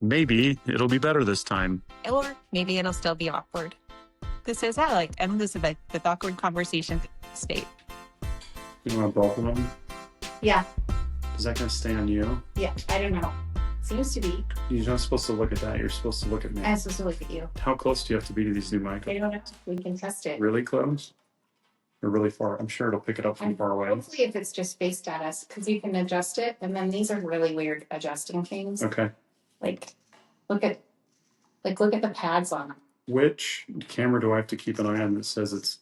Maybe it'll be better this time. Or maybe it'll still be awkward. This is Alec and Elizabeth with Awkward Conversation State. You want both of them? Yeah. Is that going to stay on you? Yeah, I don't know. Seems to be. You're not supposed to look at that. You're supposed to look at me. I'm supposed to look at you. How close do you have to be to these new mics? I don't know. We can test it. Really close? Or really far? I'm sure it'll pick it up from far away. Hopefully if it's just faced at us, because you can adjust it. And then these are really weird adjusting things. Okay. Like, look at the pads on them. Which camera do I have to keep an eye on that says it's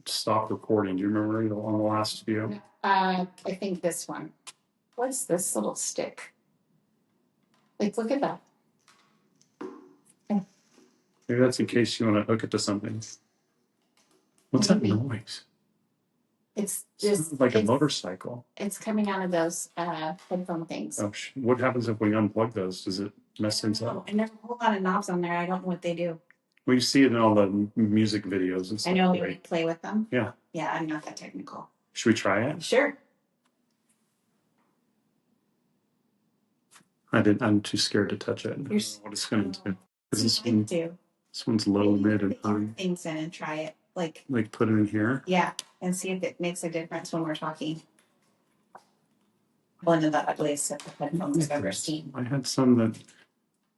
stopped recording? Do you remember on the last view? I think this one. What's this little stick? Like, look at that. Maybe that's in case you want to hook it to something. What's that noise? It's just like a motorcycle. It's coming out of those headphone things. Oh, what happens if we unplug those? Does it mess things up? And there's a whole lot of knobs on there. I don't know what they do. Well, you see it in all the music videos and stuff. I know right? we play with them. Yeah. Yeah, I'm not that technical. Should we try it? Sure. I'm too scared to touch it. You're what it's going to do. This one's low, mid, and high. Things in and try it. Like put it in here? Yeah, and see if it makes a difference when we're talking. One of the ugliest headphones I've ever seen. I had some that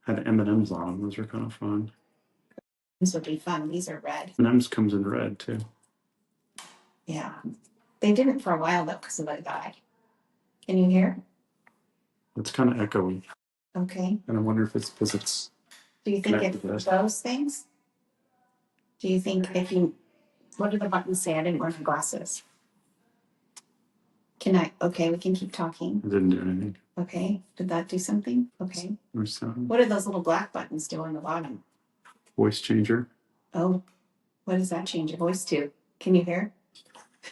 had M&Ms on them. Those were kind of fun. This would be fun. These are red. M&Ms comes in red too. Yeah. They didn't for a while though because of the guy. Can you hear? It's kind of echoey. Okay. And I wonder if it's because it's... Do you think it's those things? Do you think if you... What do the buttons say? I didn't wear my glasses. Okay, we can keep talking. It didn't do anything. Okay. Did that do something? Okay. Or sound. What do those little black buttons do on the bottom? Voice changer. Oh, what does that change your voice to? Can you hear?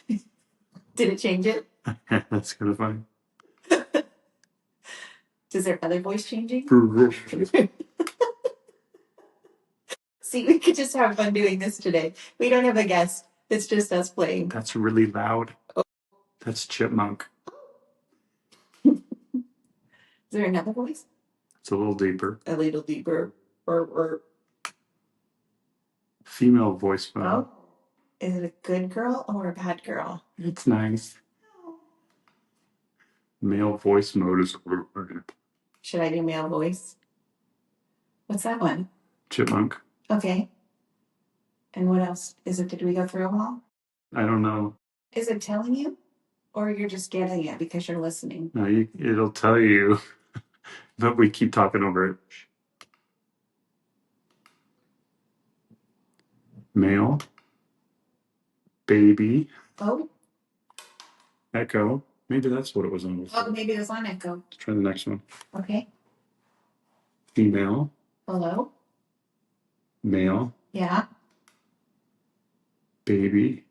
Did it change it? That's kind of funny. Is there other voice changing? See, we could just have fun doing this today. We don't have a guest. It's just us playing. That's really loud. Oh. That's chipmunk. Is there another voice? It's a little deeper. A little deeper. Female voice mode. Oh. Is it a good girl or a bad girl? It's nice. Male voice mode is... Should I do male voice? What's that one? Chipmunk. Okay. And what else? Did we go through them all? I don't know. Is it telling you? Or you're just getting it because you're listening? No, it'll tell you, but we keep talking over it. Male. Baby. Oh. Echo. Maybe that's what it was on. Oh, maybe it was on echo. Let's try the next one. Okay. Female. Hello. Male. Yeah. Baby.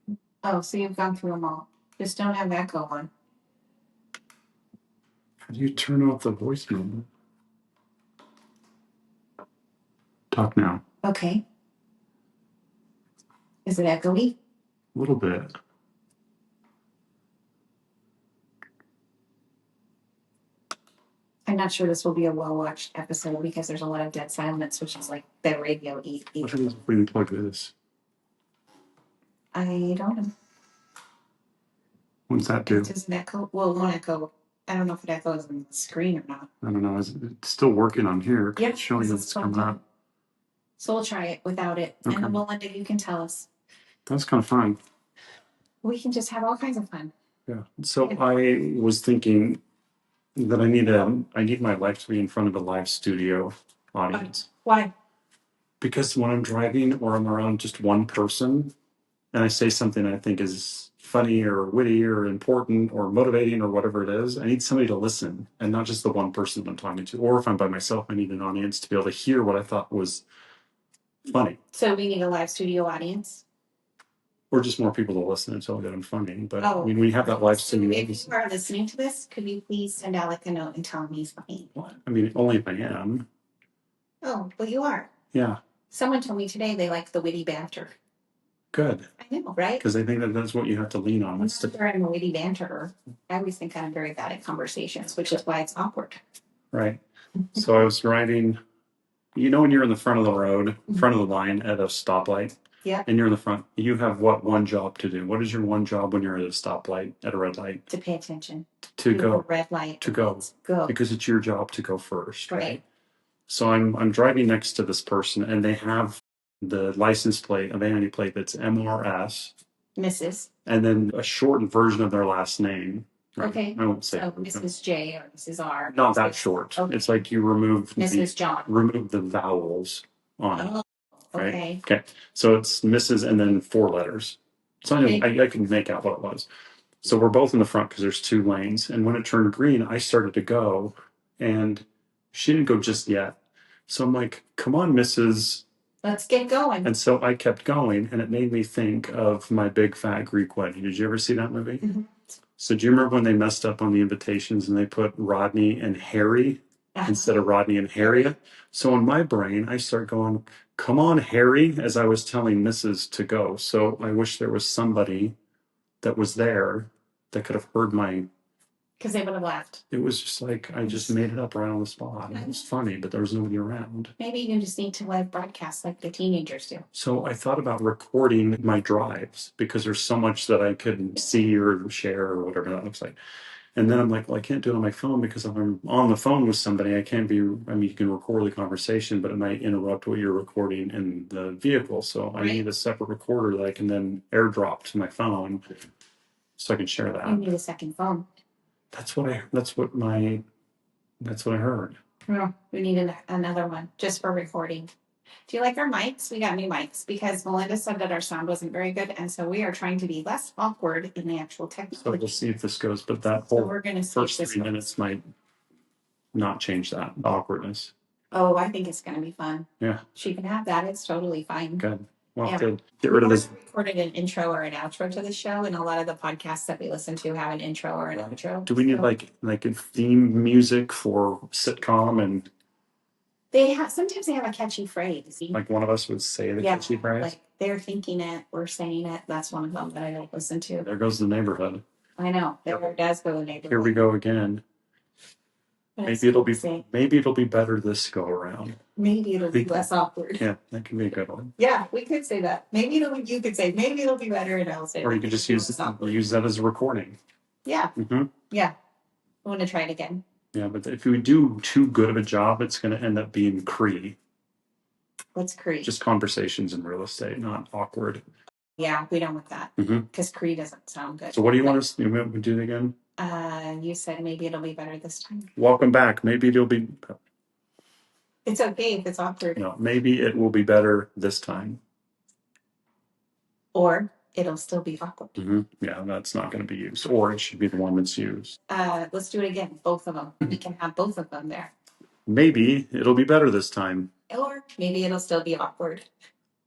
Oh, so you've gone through them all. Just don't have echo on. How do you turn off the voice mode? Talk now. Okay. Is it echoey? A little bit. I'm not sure this will be a well-watched episode because there's a lot of dead silence, which is like the radio What happens if we unplug this? I don't know. What's that do? It doesn't echo. Well, it won't echo. I don't know if it echoes on the screen or not. I don't know. It's still working on here. Yep. It's showing that it's coming up. So we'll try it without it. Okay. And then Melinda, you can tell us. That's kind of fun. We can just have all kinds of fun. Yeah. So I was thinking that I need my life to be in front of a live studio audience. Why? Because when I'm driving or I'm around just one person and I say something I think is funny or witty or important or motivating or whatever it is, I need somebody to listen and not just the one person I'm talking to. Or if I'm by myself, I need an audience to be able to hear what I thought was funny. So we need a live studio audience? Or just more people to listen until I get them funny. But I mean, we have that live studio. If you are listening to this, could you please send Alec a note and tell him he's funny? What? I mean, only if I am. Oh, well, you are. Yeah. Someone told me today they like the witty banter. Good. I know, right? Because I think that that's what you have to lean on. I'm a witty banterer. I always think I'm very bad at conversations, which is why it's awkward. Right. So I was driving you know when you're in the front of the road, front of the line at a stoplight, Yeah. and you're in the front, you have what one job to do? What is your one job when you're at a stoplight at a red light? To pay attention. To The go, red light. to go, Go. because it's your job to go first, right? Right. So I'm driving next to this person, and they have the license plate, a vanity plate that's MRS, Mrs. and then a shortened version of their last name. Right? Okay. I won't say So Mrs. J or Mrs. R. not that short. Okay. It's like you remove Mrs. John. remove the vowels on it. Oh, Right? okay. Okay. So it's Mrs. and then 4 letters. So Okay. I can make out what it was. So we're both in the front because there's 2 lanes. And when it turned green, I started to go, and she didn't go just yet. So I'm like, come on, Mrs. Let's get going. And so I kept going, and it made me think of My Big Fat Greek Wedding. Did you ever see that movie? Mhm. So do you remember when they messed up on the invitations and they put Rodney and Harry instead of Rodney and Harriet? So in my brain, I start going, come on, Harry, as I was telling Mrs. to go. So I wish there was somebody that was there that could have heard my. Because they would have laughed. It was just like I just made it up right on the spot. It was funny, but there was nobody around. Maybe you just need to live broadcast like the teenagers do. So I thought about recording my drives because there's so much that I could see or share or whatever that looks like. And then I'm like, well, I can't do it on my phone because if I'm on the phone with somebody, I can't be, I mean, you can record the conversation, but it might interrupt what you're recording in the vehicle. So I Right. need a separate recorder that I can then airdrop to my phone so I can share You that. need a second phone. That's what I heard. No, we need another one just for recording. Do you like our mics? We got new mics because Melinda said that our sound wasn't very good, and so we are trying to be less awkward in the actual So technology. we'll see if this goes, but that So whole we're going to see first if this 3 goes. minutes might not change that awkwardness. Oh, I think it's going to be fun. Yeah, She can have that. It's totally fine. good. Well, Yeah. to get rid of this. We recorded an intro or an outro to the show, and a lot of the podcasts that we listen to have an intro or an outro. Do we need So like a theme music for sitcom, and they have sometimes they have a catchy phrase. like one of us would say the Yeah, catchy phrase? like they're thinking it, we're saying it. That's one of them that I don't listen to. There goes the neighborhood. I know. There does go the neighborhood. Here we go again. But Maybe it'll be better this go around. maybe it'll be less awkward. Yeah, that can be a good one. Yeah, we could say that. Maybe you could say maybe it'll be better, and I'll say. Or you could just use that as a recording. Yeah. Mm-hmm. Yeah. I want to try it again. Yeah, but if we do too good of a job, it's going to end up being Cree. What's Cree? Just conversations in real estate, not awkward. Yeah, we don't want that because Cree doesn't sound good. So what do you want us to do it again? You said maybe it'll be better this time. Welcome back. Maybe it'll be. It's okay if it's awkward. No, maybe it will be better this time. Or it'll still be awkward. Mm-hmm. Yeah, that's not going to be used. Or it should be the one that's used. Let's do it again. Both of them. We can have both of them there. Maybe it'll be better this time. Or maybe it'll still be awkward.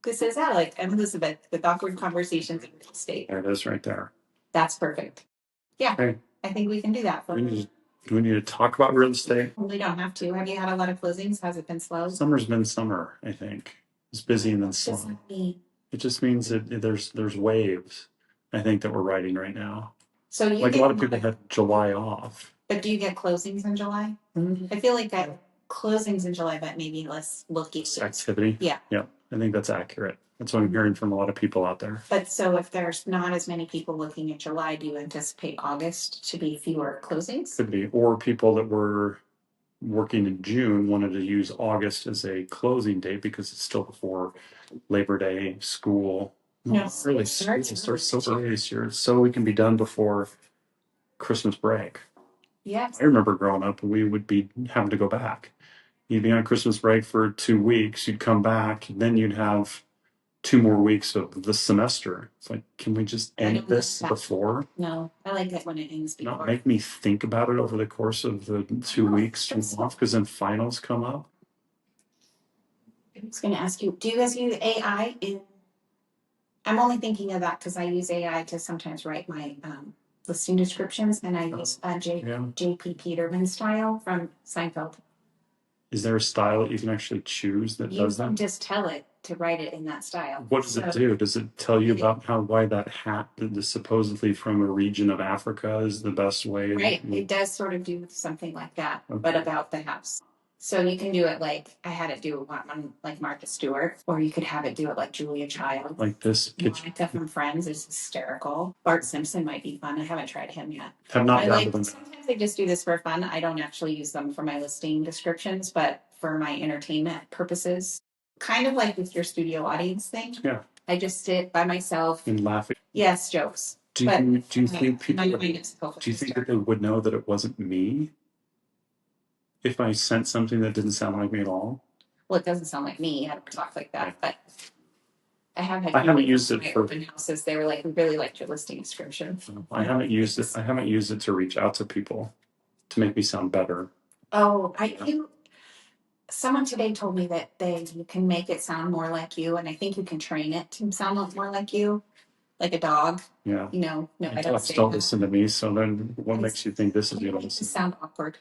This is Alec and Elizabeth with awkward conversations in real estate. There it is right there. That's perfect. Yeah, Okay. I think we can do that. Do we need to talk about real estate? We don't have to. Have you had a lot of closings? Has it been slow? Summer's been summer, I think. It's busy and then slow. It just means that there's waves, I think, that we're riding right now. So you like a lot of people had July off. But do you get closings in July? Mm-hmm. I feel like I have closings in July, but maybe less looking. Activity? Yeah. Yeah, I think that's accurate. That's what I'm hearing from a lot of people out there. But so if there's not as many people looking at July, do you anticipate August to be fewer closings? Could be. Or people that were working in June wanted to use August as a closing date because it's still before Labor Day, school. No, really, school starts so early this year, so we can be done before Christmas break. Yes. I remember growing up, we would be having to go back. You'd be on Christmas break for 2 weeks, you'd come back, then you'd have 2 more weeks of the semester. It's like, can we just end this before? No, I like it when it ends before. Not make me think about it over the course of the 2 weeks off, because then finals come up. I was going to ask you, do you guys use AI in? I'm only thinking of that because I use AI to sometimes write my listing descriptions, and I use J.P. Peterman style from Seinfeld. Is there a style that you can actually choose that does that? You can just tell it to write it in that style. What does it do? Does it tell you about why that hat that is supposedly from a region of Africa is the best way? Right. It does sort of do something like that, but about the house. So you can do it like I had it do one like Martha Stewart, or you could have it do it like Julia Child. Like this. Monica from Friends is hysterical. Bart Simpson might be fun. I haven't tried him yet. Have not I dabbled like in sometimes I just do this for fun. I don't actually use them for my listing descriptions, but for my entertainment purposes, kind of like with your studio audience thing. Yeah. I just sit by myself. and laughing. Yes, jokes. Do you think people do you think that they would know that it wasn't me if I sent something that didn't sound like me at all? Well, it doesn't sound like me. I don't talk like that, but I have had. I haven't people used come it to my for- open houses. They were like, "We really liked your listing description." I haven't used it. I haven't used it to reach out to people to make me sound better. Oh, someone today told me that you can make it sound more like you, and I think you can train it to sound more like you, like a dog. Yeah. You know, no, I don't Dogs say don't that. listen to me, so then what makes you think this is You gonna make it listen? sound awkward.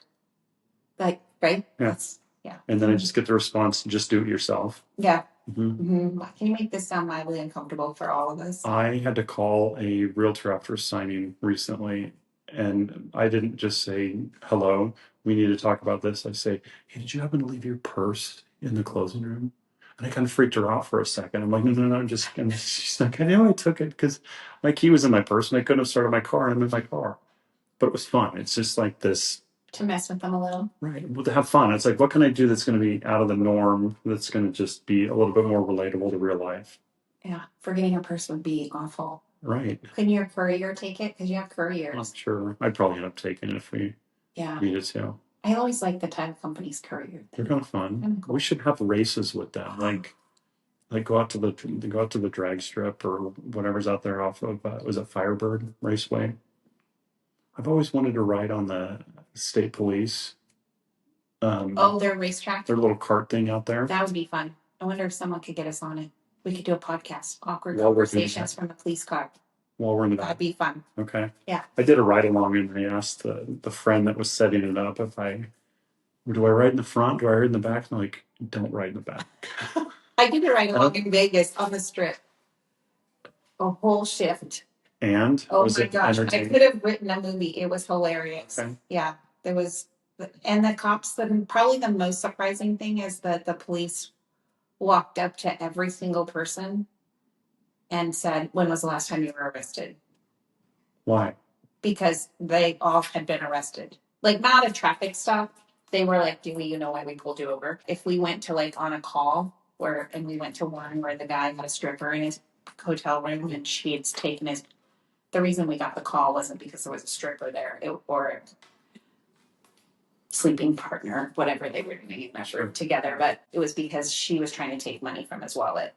Like, right? Yeah. Yeah. And then I just get the response, just do it yourself. Yeah. Mm-hmm. Can you make this sound mildly uncomfortable for all of us? I had to call a realtor after signing recently, and I didn't just say, hello, we need to talk about this. I say, hey, did you happen to leave your purse in the closing room? And I kind of freaked her out for a second. I'm like, no, and she's like, I know I took it because my key was in my purse and I couldn't have started my car and I'm in my car. But it was fun. It's just like this. To mess with them a little. Right. Well, to have fun. It's like, what can I do that's going to be out of the norm, that's going to just be a little bit more relatable to real life? Yeah. Forgetting a purse would be awful. Right. Couldn't your courier take it? Because you have couriers. I'm sure. I'd probably end up taking it if we needed to. I always like the title company's courier. They're kind of fun. Cool. We should have races with them. Like go out to the drag strip or whatever's out there off of was it Firebird Raceway? I've always wanted to ride on the state police. Their racetrack. Their little cart thing out there. That would be fun. I wonder if someone could get us on it. We could do a podcast, awkward conversations from the police car. While we're in the back. That'd be fun. Okay. Yeah. I did a ride along and I asked the friend that was setting it up if do I ride in the front? Do I ride in the back? And I'm like, don't ride in the back. I did a ride along in Vegas on the strip. A whole shift. And oh my gosh, I could have written a movie. It was hilarious. Okay. Yeah, there was, and the cops. Probably the most surprising thing is that the police walked up to every single person and said, "When was the last time you were arrested?" Why? Because they all had been arrested. Like not a traffic stop. They were like, "Do you know why we pulled you over?" If we went to like on a call and we went to one where the guy had a stripper in his hotel room and she had taken his. The reason we got the call wasn't because there was a stripper there or a sleeping partner, whatever they were doing in that room together, but it was because she was trying to take money from his wallet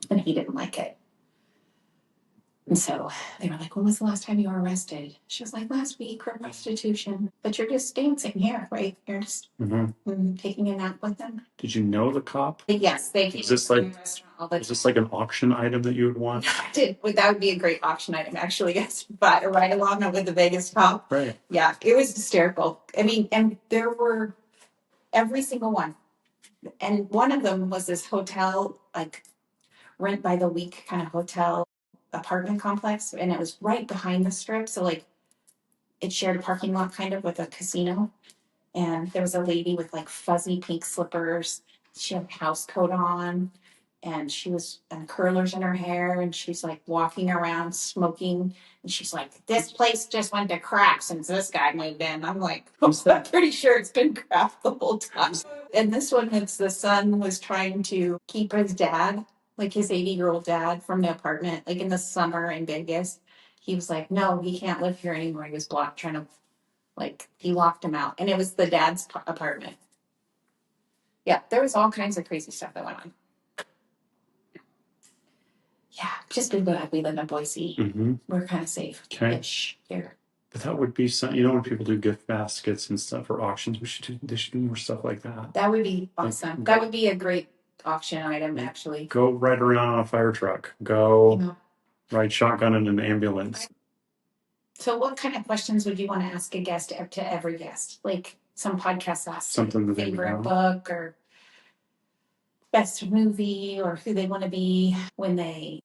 and he didn't like it. And so they were like, "When was the last time you were arrested?" She was like, "Last week for prostitution." But you're just dancing here, right? You're just taking a nap with them. Did you know the cop? Yes, they came. Is this like an auction item that you would want? That would be a great auction item, actually. Yes, but right along with the Vegas cop. Right. Yeah, it was hysterical. I mean, and there were every single one, and one of them was this hotel, like rent by the week kind of hotel apartment complex, and it was right behind the strip, so like it shared a parking lot kind of with a casino. And there was a lady with like fuzzy pink slippers. She had a house coat on, and she was and curlers in her hair, and she's like walking around smoking, and she's like, "This place just went to crap since this guy moved in." I'm like, I'm pretty sure it's been crap the whole time. And this one, it's the son was trying to keep his dad, like his 80-year-old dad, from the apartment, like in the summer in Vegas. He was like, "No, he can't live here anymore." He was trying to, like, he locked him out, and it was the dad's apartment. Yeah, there was all kinds of crazy stuff that went on. Yeah, just be glad we live in Boise. Mm-hmm. We're kind of safe-ish here. But that would be some, when people do gift baskets and stuff or auctions, they should do more stuff like that. That would be awesome. That would be a great auction item, actually. Go ride around on a fire truck. Go ride shotgun in an ambulance. So what kind of questions would you want to ask a guest to every guest? Like some podcast ask something that favorite book or best movie or who they want to be when they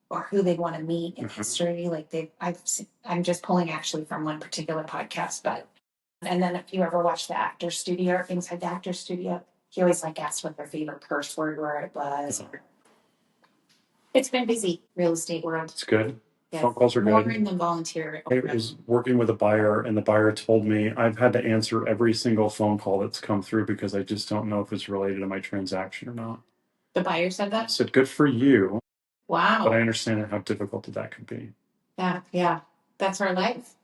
or who they want to meet in history. Like I'm just pulling actually from one particular podcast, but And then if you ever watch the actor's studio, inside the actor's studio, he always like asks what their favorite curse word was. It's been busy, real estate world. It's good. Yes. Phone calls are More good. in the volunteer. I was working with a buyer, and the buyer told me I've had to answer every single phone call that's come through because I just don't know if it's related to my transaction or not. The buyer said I that? said, good for you, but I Wow. understand how difficult that could be. Yeah. That's our life.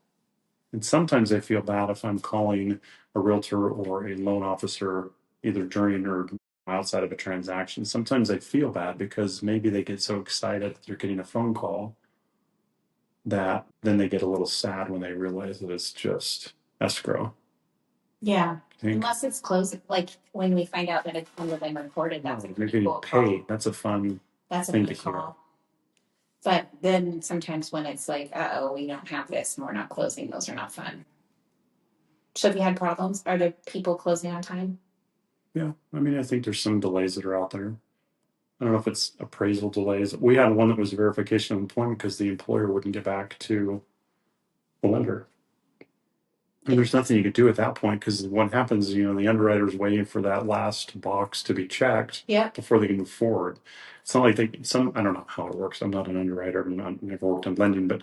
And sometimes I feel bad if I'm calling a realtor or a loan officer either during or outside of a transaction. Sometimes I feel bad because maybe they get so excited that they're getting a phone call that then they get a little sad when they realize that it's just escrow. Yeah. I think Unless it's closed, like when we find out that it's been recorded, that's you're getting cool paid. call. That's a fun That's a thing good to hear. call. But then sometimes when it's like, oh, we don't have this and we're not closing, those are not fun. So have you had problems? Are there people closing on time? Yeah, I mean, I think there's some delays that are out there. I don't know if it's appraisal delays. We had one that was verification of employment because the employer wouldn't get back to the lender. And there's nothing you could do at that point because what happens, the underwriter's waiting for that last box to be checked before they can move forward. It's not like I don't know how it works. I'm not an underwriter. Never worked in lending, but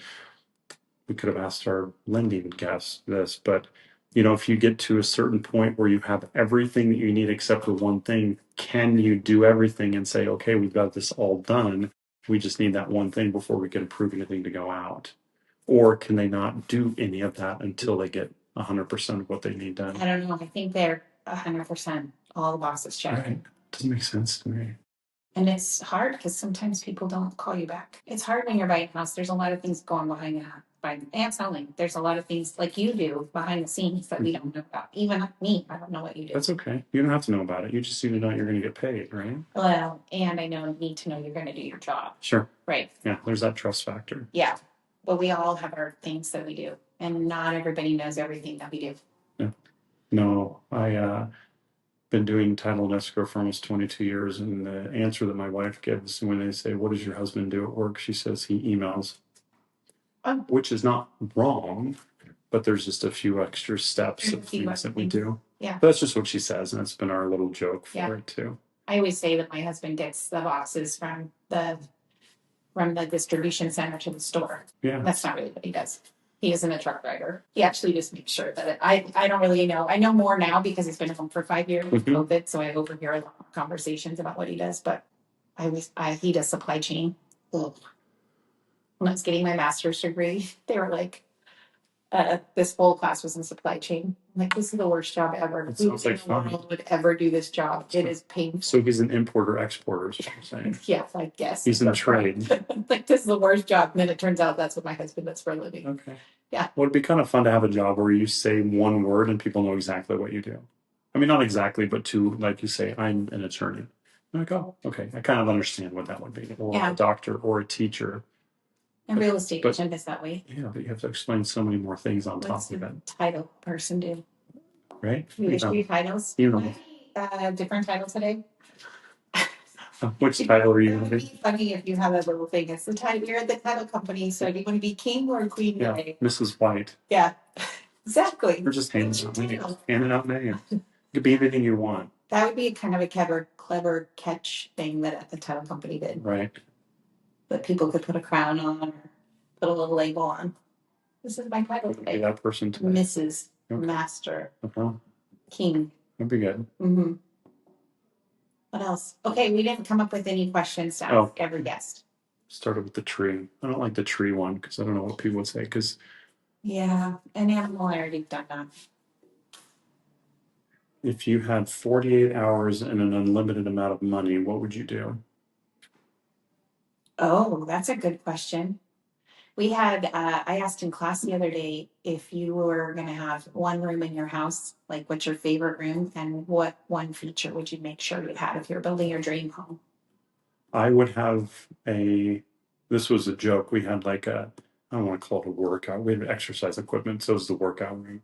we could have asked our lending guest this. But, if you get to a certain point where you have everything that you need except for one thing, can you do everything and say, okay, we've got this all done. We just need that one thing before we can approve anything to go out. Or can they not do any of that until they get 100% of what they need done? I don't know. I think they're 100% all the boxes checked. Right. Doesn't make sense to me. And it's hard because sometimes people don't call you back. It's hard when you're buying a house. There's a lot of things going behind and selling. There's a lot of things like you do behind the scenes that we don't know about. Even me, I don't know what you do. That's okay. You don't have to know about it. You just need to know you're going to get paid, right? Well, and I need to know you're going to do your job. Sure. Right. Yeah, there's that trust factor. Yeah. But we all have our things that we do. And not everybody knows everything that we do. Yeah. No, I been doing title and escrow for almost 22 years, and the answer that my wife gives when they say, what does your husband do at work? She says he emails, which is not wrong, but there's just a few extra steps of things that we do. Yeah. But that's just what she says, and that's been our little joke for it too. I always say that my husband gets the boxes from the distribution center to the store. Yeah. That's not really what he does. He isn't a truck driver. He actually just makes sure that I don't really know. I know more now because he's been home for 5 years with COVID, so I overhear a lot of conversations about what he does. But he does supply chain. Ugh. When I was getting my master's degree, they were like, this whole class was in supply chain. I'm like, this is the worst job ever. It Who sounds like in the fun. world would ever do this job? It is painful. So he's an importer exporter, is what you're saying. Yes, I guess. He's in trade. Like, this is the worst job. And then it turns out that's what my husband does for a living. Okay. Yeah. Well, it'd be kind of fun to have a job where you say one word and people know exactly what you do. I mean, not exactly, but like you say, I'm an attorney. I'm like, oh, okay. I kind of understand what that would be. Or a doctor or a teacher. And real estate agent is that way. Yeah, but you have to explain so many more things on top of it. Title person do. Right? You issue titles. Different title today. Which title are you? It would be funny if you have that little thing. It's the title. You're at the title company, so do you want to be king or queen today? Mrs. White. Yeah, exactly. We're just handing out names. It could be anything you want. That would be kind of a clever catch thing that the title company did. Right. That people could put a crown on or put a little label on. This is my title today. Be that person today. Mrs. Okay. Master. King. That'd be good. Mm-hmm. What else? Okay, we didn't come up with any questions to ask every guest. Started with the tree. I don't like the tree one because I don't know what people would say. Yeah, an animal I already done that. If you had 48 hours and an unlimited amount of money, what would you do? Oh, that's a good question. We had, I asked in class the other day if you were going to have one room in your house, like what's your favorite room and what one feature would you make sure you had if you're building your dream home? I would have this was a joke. We had like I don't want to call it a workout. We had exercise equipment. So it was the workout room.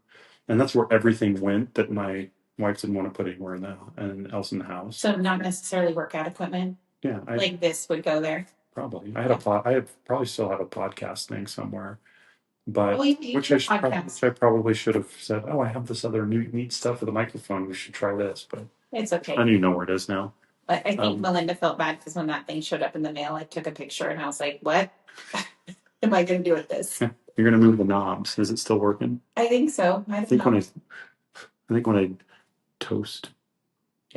And that's where everything went that my wife didn't want to put anywhere else in the house. So not necessarily workout equipment? Yeah. Like this would go there? Probably. I probably still have a podcast thing somewhere. but Oh, you which do podcasts. which I probably should have said, oh, I have this other new neat stuff with a microphone. We should try this, but It's I okay. don't even know where it is now. But I think Melinda felt bad because when that thing showed up in the mail, I took a picture and I was like, what am I going to do with this? You're gonna move the knobs. Is it still working? I think so. I think don't know. I think when I toast.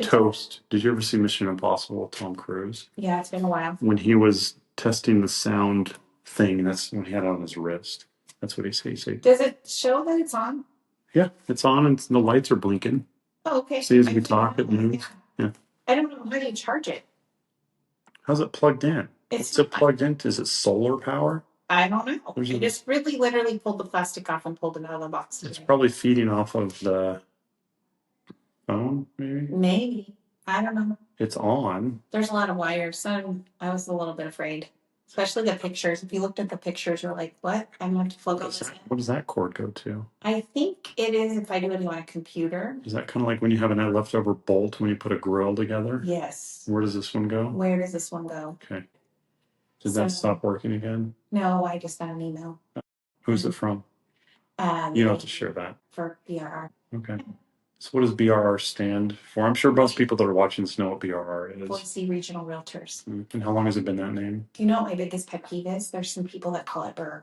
Toast. Did you ever see Mission Impossible with Tom Cruise? Yeah, it's been a while. When he was testing the sound thing, that's when he had it on his wrist. That's what he said. Does it show that it's on? Yeah, it's on and the lights are blinking. Oh, okay. See, as we talk, it moves. Yeah. I don't know how do you charge it. How's it plugged in? What's it plugged into? Is it solar power? I don't know. I just really literally pulled the plastic off and pulled it out of the box. It's probably feeding off of the phone, maybe. Maybe. I don't know. It's on. There's a lot of wires, so I was a little bit afraid. Especially the pictures. If you looked at the pictures, you're like, what? I'm going to have to plug all this in. What does that cord go to? I think it is if I do it on a computer. Is that kind of like when you have a leftover bolt when you put a grill together? Yes. Where does this one go? Where does this one go? Okay. Did that stop working again? No, I just got an email. Who's it from? You don't have to share that. For BRR. Okay. So what does BRR stand for? I'm sure most people that are watching this know what BRR is. Boise Regional Realtors. And how long has it been that name? Do you know what my biggest pet peeve is? There's some people that call it BRR.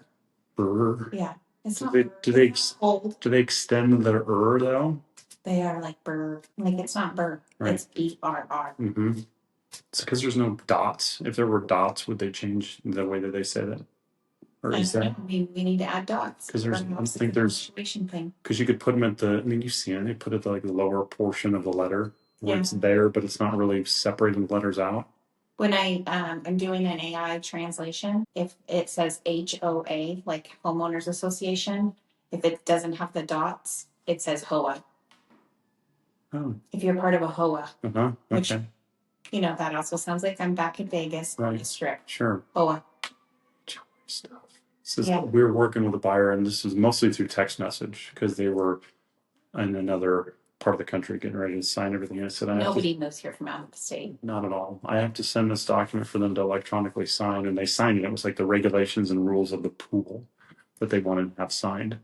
BRR? Yeah. It's do not they, BRR. do they extend the er though? They are like BRR. Like it's not BRR. Right. It's BRR. Mm-hmm. It's because there's no dots. If there were dots, would they change the way that they said it? Or is that? We need to add dots. Because there's, I don't think there's, because you could put them at the, I mean, you've seen it, they put it at like the lower portion of the letter where it's there, but it's not really separating the letters out. When I am doing an AI translation, if it says HOA, like Homeowners Association, if it doesn't have the dots, it says HOA. Oh. If you're part of a HOA. Okay. Which, you know, that also sounds like I'm back in Vegas on the strip. Sure. HOA. Stuff. We were working with a buyer, and this was mostly through text message because they were in another part of the country getting ready to sign everything. And I said, nobody moves here from out of the state. Not at all. I have to send this document for them to electronically sign, and they signed it. It was like the regulations and rules of the pool that they wanted to have signed.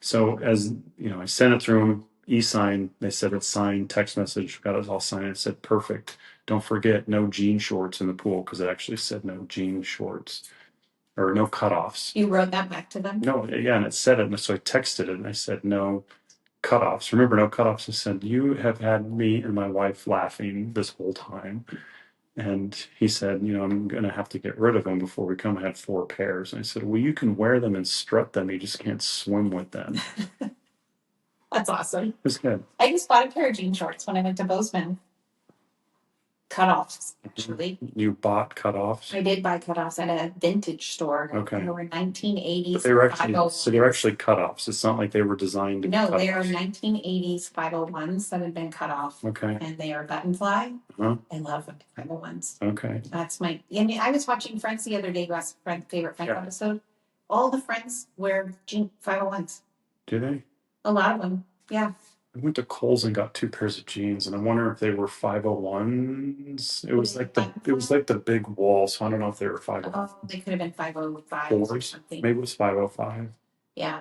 So as you know, I sent it through them, e-sign. They said it's signed. Text message, got it all signed. I said, perfect. Don't forget, no jean shorts in the pool, because it actually said no jean shorts. Or no cutoffs. You wrote that back to them? No, yeah, and it said it, and so I texted it, and I said, no cutoffs. Remember, no cutoffs. I said, you have had me and my wife laughing this whole time. And he said, you know, I'm going to have to get rid of them before we come. I had 4 pairs. And I said, well, you can wear them and strut them. You just can't swim with them. That's awesome. It's good. I just bought a pair of jean shorts when I went to Bozeman. Cutoffs, actually. You bought cutoffs? I did buy cutoffs at a vintage store. Okay. They were 1980s. But they were actually, so they're actually cutoffs. It's not like they were designed to be No, they are 1980s 501s that had been cut off. Okay. And they are button fly. Uh-huh. I love 501s. Okay. That's my, and I was watching Friends the other day, last favorite Friends episode. All the Friends wear 501s. Do they? A lot of them, yeah. I went to Kohl's and got 2 pairs of jeans, and I wonder if they were 501s. It was like the big wall, so I don't know if they were 501s. Oh, they could have been 505 or something. Maybe it was 505. Yeah,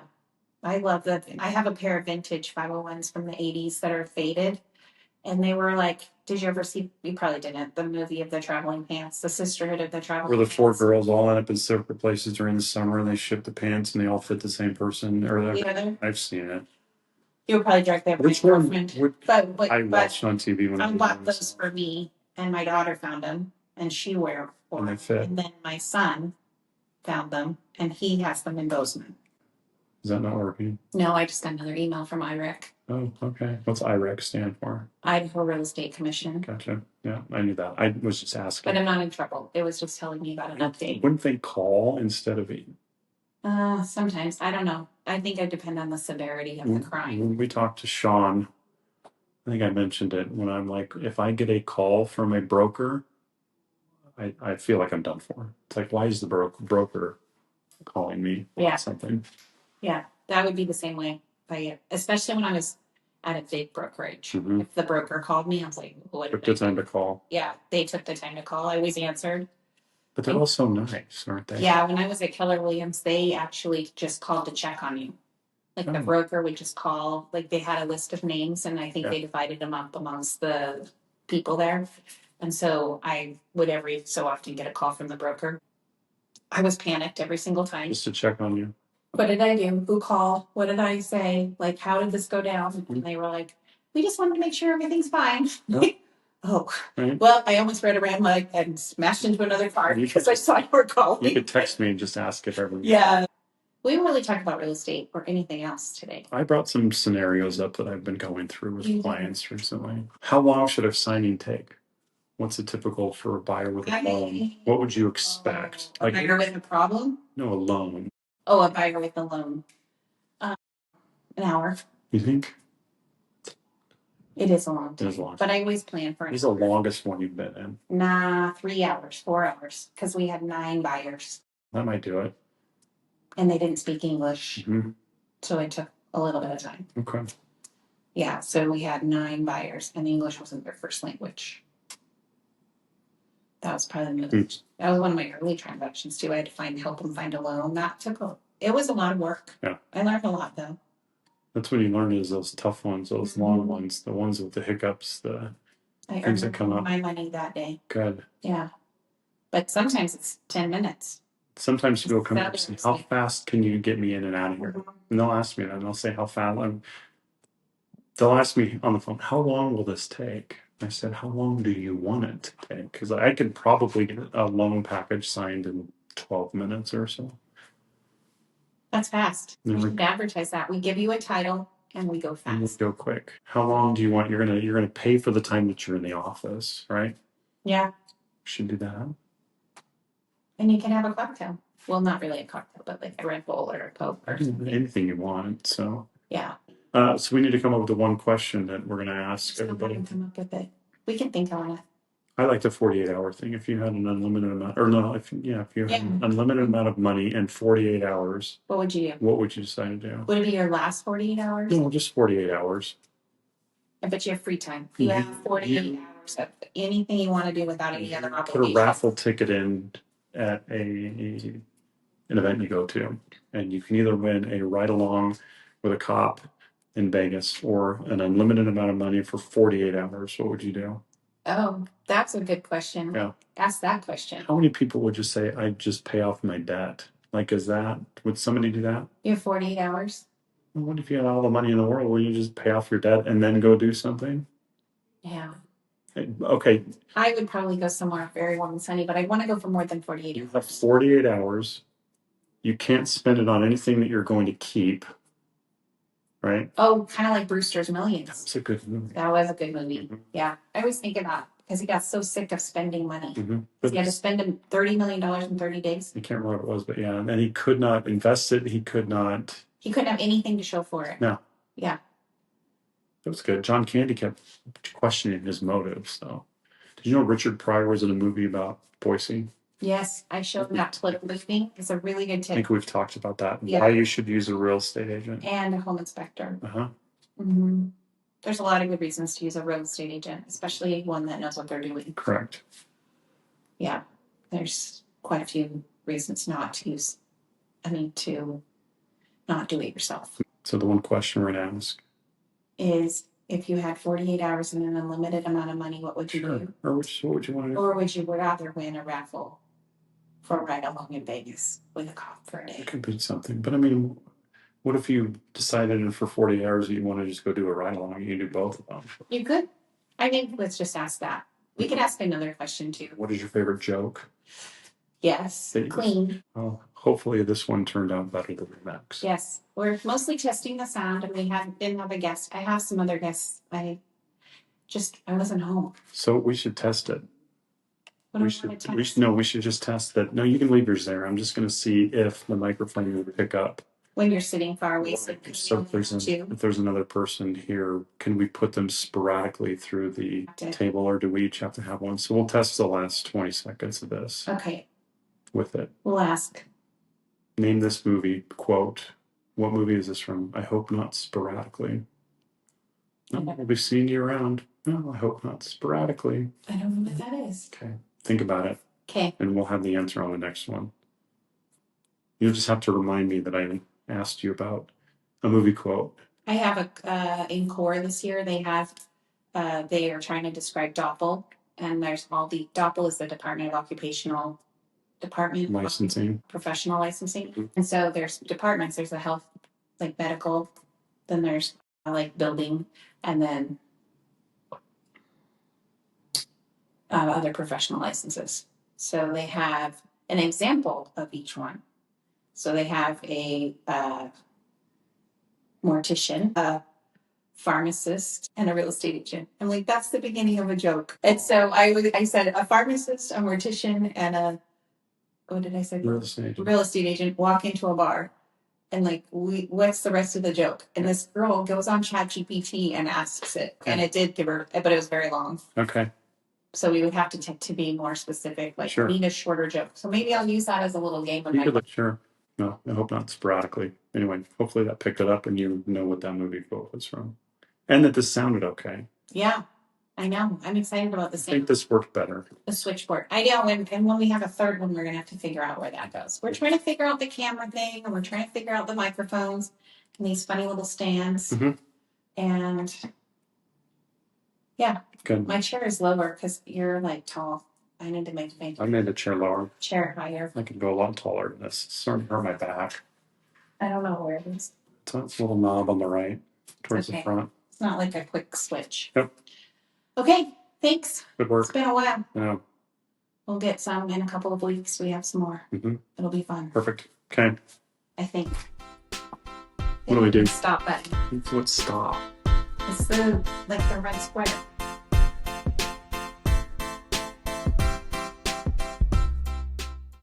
I love that. I have a pair of vintage 501s from the 80s that are faded, and they were like, did you ever see? You probably didn't. The movie of the Traveling Pants, the Sisterhood of the Traveling Pants. Where the 4 girls all end up in separate places during the summer, and they ship the pants, and they all fit the same person. I've seen it. You were probably directly with my girlfriend. But I watched on TV when I bought those for me, and my daughter found them, and she wore them. And they fit. And then my son found them, and he has them in Bozeman. Is that not working? No, I just got another email from IREC. Oh, okay. What's IREC stand for? Idaho Real Estate Commission. Gotcha. Yeah, I knew that. I was just asking. But I'm not in trouble. It was just telling me about an update. Wouldn't they call instead of... Sometimes. I don't know. I think it depends on the severity of the crime. When we talked to Sean, I think I mentioned it, when I'm like, if I get a call from a broker, I feel like I'm done for. It's like, why is the broker calling me about something? Yeah, that would be the same way. Especially when I was at a big brokerage. Mm-hmm. If the broker called me, I was like, what? Took the time to call. Yeah, they took the time to call. I always answered. But they're all so nice, aren't they? Yeah, when I was at Keller Williams, they actually just called to check on you. Like the broker would just call, like they had a list of names and I think they divided them up amongst the people there. And so I would every so often get a call from the broker. I was panicked every single time. Just to check on you. What did I do? Who called? What did I say? Like, how did this go down? And they were like, we just wanted to make sure everything's fine. Yep. Oh, right. Well, I almost read around like and smashed into another car because I saw you were calling. You could text me and just ask if everything. Yeah. We didn't really talk about real estate or anything else today. I brought some scenarios up that I've been going through with clients recently. How long should a signing take? What's a typical for a buyer with a loan? What would you expect? A buyer with a problem? No, a loan. Oh, a buyer with a loan. An hour. You think? It is a long time. It is a long time. But I always plan for it. What's the longest one you've been in? Nah, 3 hours, 4 hours, because we had 9 buyers. That might do it. And they didn't speak English. Mm-hmm. So it took a little bit of time. Okay. Yeah, so we had 9 buyers, and English wasn't their first language. That was probably that was one of my early transactions too. I had to help them find a loan. It was a lot of work. Yeah. I learned a lot though. That's when you learn is those tough ones, those long ones, the ones with the hiccups, I things that come up. My money that day. Good. Yeah. But sometimes it's 10 minutes. Sometimes people come up and say, how fast can you get me in and out of here? And they'll ask me that, and they'll say, how fast? They'll ask me on the phone, how long will this take? I said, how long do you want it to take? Because I could probably get a loan package signed in 12 minutes or so. That's fast. We should advertise that. We give you a title and we go fast. And we go quick. How long do you want? You're gonna pay for the time that you're in the office, right? Yeah. Should do that. And you can have a cocktail. Well, not really a cocktail, but like a Red Bull or a Coke or something. Anything you want. So yeah. So we need to come up with the one question that we're gonna ask everybody. Come up with it. We can think on it. I like the 48-hour thing. If you had an unlimited amount, or no, if you had an unlimited amount of money in 48 hours, what would you do? What would you decide to do? Would it be your last 48 hours? No, just 48 hours. I bet you have free time. You have 48 hours of anything you want to do without any other obligation. Put a raffle ticket in at an event you go to, and you can either win a ride along with a cop in Vegas or an unlimited amount of money for 48 hours. What would you do? Oh, that's a good question. Yeah. Ask that question. How many people would just say, I just pay off my debt? Like, would somebody do that? You have 48 hours? Well, what if you had all the money in the world? Will you just pay off your debt and then go do something? Yeah. Okay. I would probably go somewhere very warm and sunny, but I want to go for more than 48 hours. You have 48 hours. You can't spend it on anything that you're going to keep. Right? Oh, kind of like Brewster's Millions. That was a good movie. That was a good movie. Mm-hmm. Yeah. I always think of that because he got so sick of spending money. Mm-hmm. He had to spend $30 million in 30 days. I can't remember what it was, but yeah. And he could not invest it. He couldn't have anything to show for it. No. Yeah. It was good. John Candy kept questioning his motives, though. Did you know Richard Pryor was in a movie about Boise? Yes, I showed him that clip with me. It's a really good tip. I think we've talked about that. Yeah. Why you should use a real estate agent. And a home inspector. Uh-huh. Mm-hmm. There's a lot of good reasons to use a real estate agent, especially one that knows what they're doing. Correct. Yeah. There's quite a few reasons not to not do it yourself. So the one question we're going to ask is, if you had 48 hours and an unlimited amount of money, what would you do? Or what would you want to do? Or would you rather win a raffle for a ride along in Vegas with a cop for a day? It could be something. But I mean, what if you decided for 48 hours that you want to just go do a ride along? You can do both of them. You could. I think let's just ask that. We could ask another question too. What is your favorite joke? Yes. Clean. Well, hopefully this one turned out better than the next. Yes. We're mostly testing the sound and we didn't have a guest. I have some other guests. I wasn't home. So we should test it. We should just test that. No, you can leave yours there. I'm just going to see if the microphone will pick up. When you're sitting far away. So if there's another person here, can we put them sporadically through the table, or do we each have to have one? So we'll test the last 20 seconds of this. Okay. With it. We'll ask. Name this movie, quote. What movie is this from? I hope not sporadically. No, we'll be seeing you around. No, I hope not sporadically. I don't know what that is. Okay. Think about it. Okay. And we'll have the answer on the next one. You'll just have to remind me that I asked you about a movie quote. I have in core this year, they are trying to describe DOPL, and there's all the DOPL is the Department of Occupational Department Licensing. Professional Licensing. And so there's departments, there's a health, like medical, then there's like building, and then other professional licenses. So they have an example of each one. So they have a mortician, a pharmacist, and a real estate agent. I'm like, that's the beginning of a joke. And so I said a pharmacist, a mortician, and what did I say? Real estate agent. Real estate agent walk into a bar. And like, what's the rest of the joke? And this girl goes on ChatGPT and asks it. Okay. And it did give her, but it was very long. Okay. So we would have to be more specific, like sure. Need a shorter joke. So maybe I'll use that as a little game. Sure. No, I hope not sporadically. Anyway, hopefully that picked it up and you know what that movie quote was from. And that this sounded okay. Yeah, I know. I'm excited about this. I think this worked better. The switchboard. I know. And when we have a third one, we're going to have to figure out where that goes. We're trying to figure out the camera thing, and we're trying to figure out the microphones and these funny little stands. Mm-hmm. And yeah. Good. My chair is lower because you're like tall. I need to make I made the chair lower. Chair higher. I could go a lot taller than this. It's starting to hurt my back. I don't know where it is. It's a little knob on the right, towards the front. It's not like a quick switch. Yep. Okay, thanks. Good work. It's been a while. Yeah. We'll get some in a couple of weeks. We have some more. Mm-hmm. It'll be fun. Perfect. Okay. I think. What do we do? Stop button. What's stop? It's the red square.